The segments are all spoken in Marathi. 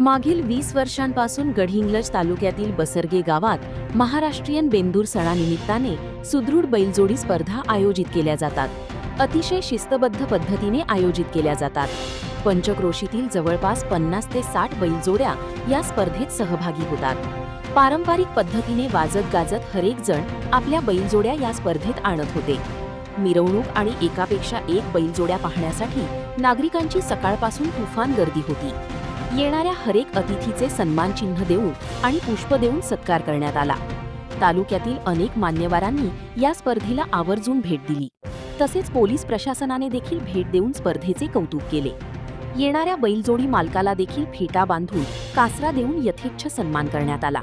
मागील 20 वर्षांपासून गडहिंग्लज तालुक्यातील बसरगे गावात महाराष्ट्रीयन बेंदूर सणानिमित्ताने सुदृढ बैलजोडी स्पर्धा आयोजित केल्या जातात। अतिशय शिस्तबद्ध पद्धतीने आयोजित केल्या जातात। पंचक्रोशीतील जवळपास 50 ते 60 बैलजोड्या या स्पर्धेत सहभागी होतात। पारंपरिक पद्धतीने वाजत गाजत हरेक जण आपल्या बैलजोड्या या स्पर्धेत आणत होते। मिरवणूक आणि एकापेक्षा एक बैलजोड्या पाहण्यासाठी नागरिकांची सकाळपासून तुफान गर्दी होती। येणाऱ्या हरेक अतिथीचे सन्मान चिन्ह देऊन आणि पुष्प देऊन सत्कार करण्यात आला। तालुक्यातील अनेक मान्यवरांनी या स्पर्धेला आवर्जून भेट दिली। तसेच पोलीस प्रशासनाने देखील भेट देऊन स्पर्धेचे कौतुक केले। येणाऱ्या बैलजोडी मालकाला देखील फेटा बांधून कासरा देऊन यथेच्छ सन्मान करण्यात आला।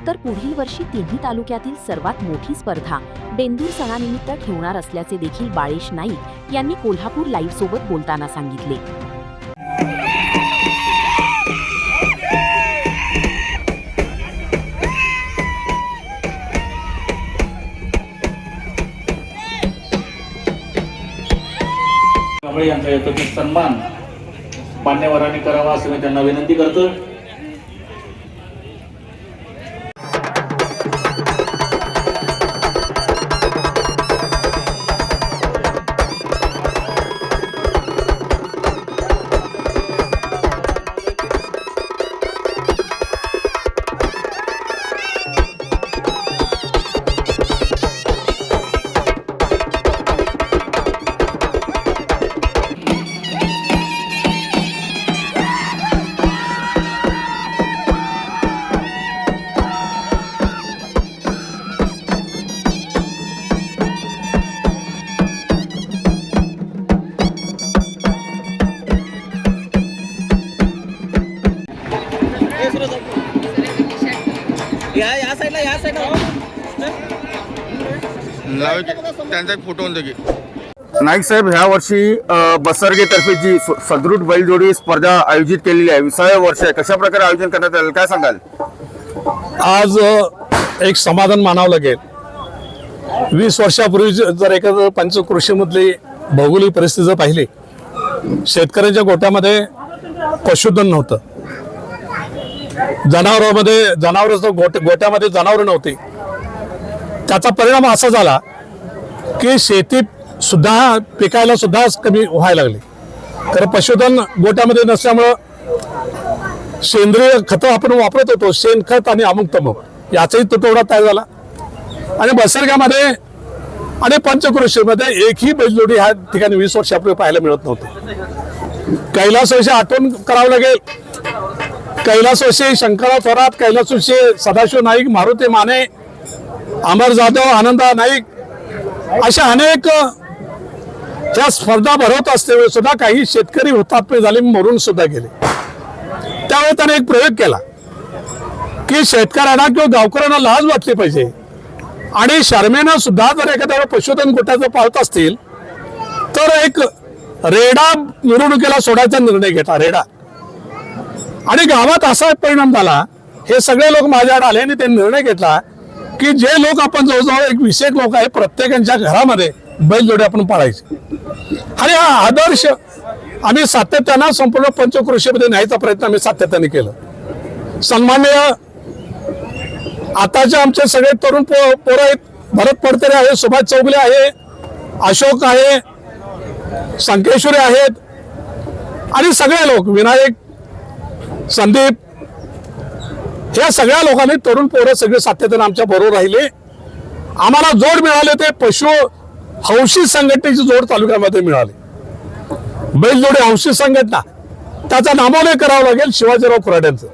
तर पुढील वर्षी तिन्ही तालुक्यातील सर्वात मोठी स्पर्धा बेंदूर सणानिमित्त ठेवणार असल्याचे देखील बाळेश नाईक यांनी कोल्हापूर लाईव्ह सोबत बोलताना सांगितले। यांचा यथोचित सन्मान मान्यवरांनी करावा असे मी त्यांना विनंती करतो। या साईडला त्यांचा एक फोटो होतो की नाईक साहेब, ह्या वर्षी बसरगे तर्फे जी सदृढ बैलजोडी स्पर्धा आयोजित केलेली आहे, 20व्या वर्ष आहे, कशा प्रकारे आयोजन करण्यात आलं काय सांगाल? आज एक समाधान मानावं लागेल। 20 वर्षापूर्वी जर एखादं पंचकृषीमधली भौगोलिक परिस्थिती जर पाहिली, शेतकऱ्यांच्या गोट्यामध्ये पशुधन नव्हतं, गोट्यामध्ये जनावर नव्हती। त्याचा परिणाम असा झाला की शेती सुद्धा पिकायला सुद्धा कमी व्हायला लागली। तर पशुधन गोट्यामध्ये नसल्यामुळं सेंद्रिय खतं आपण वापरत होतो, शेणखत आणि अमुक तमुक, याचाही तुटवडा तयार झाला। आणि बसरग्यामध्ये आणि पंचक्रोशीमध्ये एकही बैलजोडी ह्या ठिकाणी 20 वर्षापूर्वी पाहायला मिळत नव्हते। कैलासवासी आठवण करावं लागेल। कैलासवासी शंकरराव थोरात, कैलासवासी सदाशिव नाईक, मारुती माने, अमर जाधव, आनंदा नाईक, अशा अनेक ज्या स्पर्धा भरवत असते सुद्धा काही शेतकरी हुतात्मे झाले, मरून सुद्धा गेले। त्यावेळी त्याने एक प्रयोग केला की शेतकऱ्यांना किंवा गावकऱ्यांना लाज वाटली पाहिजे आणि शर्मेनं सुद्धा जर एखाद्या पशुधन गोट्याचं पाळत असतील तर एक रेडा मिरवणुकीला सोडायचा निर्णय घेतला, रेडा। आणि गावात असा परिणाम झाला, हे सगळे लोक माझ्याकडे आले आणि त्यांनी निर्णय घेतला की जे लोक आपण जवळजवळ एक 20 लोक आहे, प्रत्येकाच्या घरामध्ये बैलजोडी आपण पाळायची। आणि हा आदर्श आम्ही सातत्यानं संपूर्ण पंचक्रोशीमध्ये न्यायचा प्रयत्न आम्ही सातत्याने केला। सन्माननीय आताचे आमचे सगळे तरुण पोरं आहेत, भरत पडतरे आहे, सुभाष चौगले आहे, अशोक आहे, संकेश्वरी आहेत, आणि सगळे लोक, विनायक, संदीप, या सगळ्या लोकांनी तरुण पोरं सगळे सातत्याने आमच्या बरोबर राहिले। आम्हाला जोड मिळाले ते पशु हौशी संघटनेची जोड तालुक्यामध्ये मिळाली। बैलजोडी हौशी संघटना, त्याचा नामोल्लेख करावा लागेल शिवाजीराव खुराड्यांचं।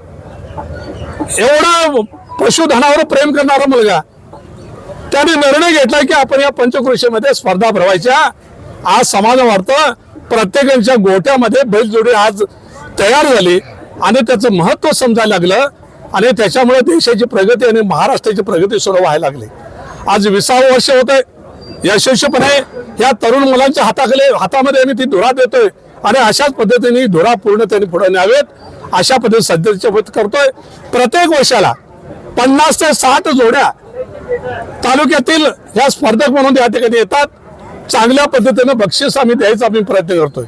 एवढा पशुधनावर प्रेम करणारा मुलगा, त्याने निर्णय घेतला की आपण या पंचक्रोशीमध्ये स्पर्धा भरवायच्या। आज समाजावार्थ प्रत्येकाच्या गोट्यामध्ये बैलजोडी आज तयार झाली आणि त्याचं महत्त्व समजायला लागलं आणि त्याच्यामुळे देशाची प्रगती आणि महाराष्ट्राची प्रगती सुरू व्हायला लागली। आज 20वं वर्ष होतंय, यशस्वीपणे या तरुण मुलांच्या हातामध्ये आम्ही ती धुरा देतोय आणि अशाच पद्धतीने धुरा पूर्ण त्यांनी पुढे न्यावेत अशा पद्धतीने सध्याच्या करतोय। प्रत्येक वर्षाला 50 ते 60 जोड्या तालुक्यातील या स्पर्धक म्हणून या ठिकाणी येतात। चांगल्या पद्धतीने बक्षीस आम्ही द्यायचा प्रयत्न करतोय।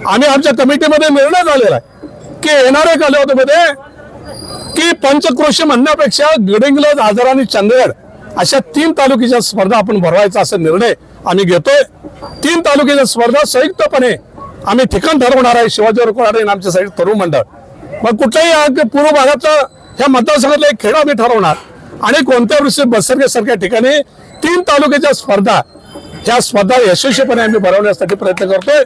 आम्ही आमच्या कमिटीमध्ये निर्णय झालेला आहे की येणाऱ्या कालावधीमध्ये की पंचक्रोशी म्हणण्यापेक्षा गडिंग्लज, आजरा आणि चंदगड अशा 3 तालुक्याच्या स्पर्धा आपण भरवायचा असा निर्णय आम्ही घेतोय. 3 तालुक्याच्या स्पर्धा संयुक्तपणे आम्ही ठिकाण ठरवणार आहे. शिवाजी कोळाडे आणि आमच्या साईड तरुण मंडळ. मग कुठल्याही पूर्व भागातला ह्या मतदारसंघातला एक खेळ आम्ही ठरवणार आणि कोणत्या वर्षी बसरगे सारख्या ठिकाणी 3 तालुक्याच्या स्पर्धा, ह्या स्पर्धा यशस्वीपणे आम्ही भरवण्यासाठी प्रयत्न करतोय.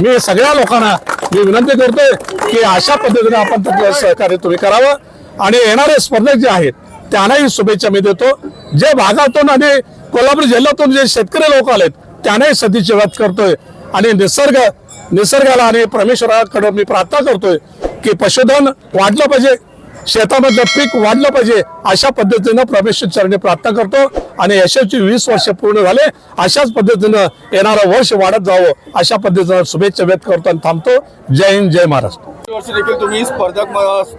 मी सगळ्या लोकांना विनंती करतोय की अशा पद्धतीने आपण त्याचं सहकार्य तुम्ही करावं आणि येणारे स्पर्धक जे आहेत त्यांनाही शुभेच्छा मी देतो. जे भागातून आणि कोल्हापूर जिल्ह्यातून जे शेतकरी लोक आलेत त्यांनाही सदिच्छा व्यक्त करतोय आणि निसर्गाला आणि परमेश्वराकडे मी प्रार्थना करतोय की पशुधन वाढलं पाहिजे, शेतामधलं पीक वाढलं पाहिजे, अशा पद्धतीनं परमेश्वर चरणी प्रार्थना करतो आणि यशस्वी 20 वर्ष पूर्ण झाले. अशाच पद्धतीनं येणारं वर्ष वाढत जावं अशा पद्धतीनं शुभेच्छा व्यक्त करतो आणि थांबतो. जय हिंद, जय महाराष्ट्र. वर्षी देखील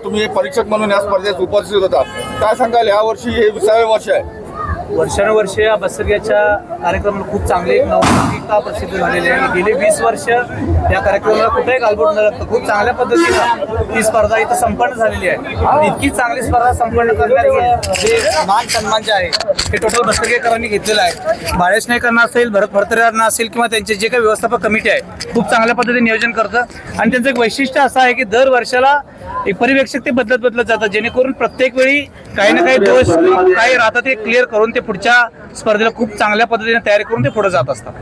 तुम्ही परीक्षक म्हणून या स्पर्धेत उपस्थित होता. काय सांगाल, या वर्षी हे 20वे वर्ष आहे. वर्षानुवर्षे या बसरग्याच्या कार्यक्रमाला खूप चांगले नवनिर्मितता प्रसिद्ध झालेली आहे. गेले 20 वर्ष या कार्यक्रमाला कुठेही गालबोट न लागतं खूप चांगल्या पद्धतीनं ही स्पर्धा इथं संपन्न झालेली आहे. आणि इतकी चांगली स्पर्धा संपन्न करण्याचं जे मान सन्मान जे आहे हे टोटल बसरगेकरांनी घेतलेलं आहे. बाळेश नाईकांना असेल, भरत फडतरेंना असेल किंवा त्यांचे जे काही व्यवस्थापक कमिटी आहे खूप चांगल्या पद्धतीने नियोजन करतं. आणि त्यांचं एक वैशिष्ट्य असं आहे की दर वर्षाला एक पर्यवेक्षक ते बदलत जातात, जेणेकरून प्रत्येक वेळी काही ना काही दोष काही राहतात ते क्लिअर करून ते पुढच्या स्पर्धेला खूप चांगल्या पद्धतीने तयारी करून ते पुढे जात असतात.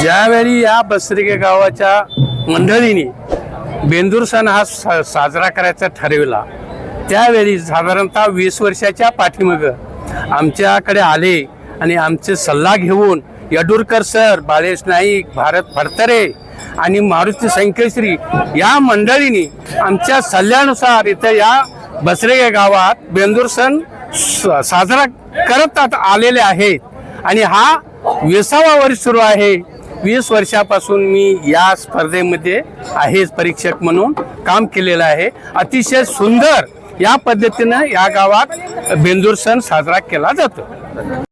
ज्यावेळी या बसरगे गावाच्या मंडळीने बेंदूर सण हा साजरा करायचा ठरविला त्यावेळी साधारणतः 20 वर्षाच्या पाठीमागं आमच्याकडे आले आणि आमचे सल्ला घेऊन यडूरकर सर, बाळेश नाईक, भारत फडतरे आणि मारुती संकेश्री या मंडळींनी आमच्या सल्ल्यानुसार इथं या बसरगे गावात बेंदूर सण साजरा करत आलेले आहेत आणि हा 20वा वर्ष सुरू आहे. 20 वर्षापासून मी या स्पर्धेमध्ये आहेच, परीक्षक म्हणून काम केलेलं आहे. अतिशय सुंदर या पद्धतीनं या गावात बेंदूर सण साजरा केला जातो.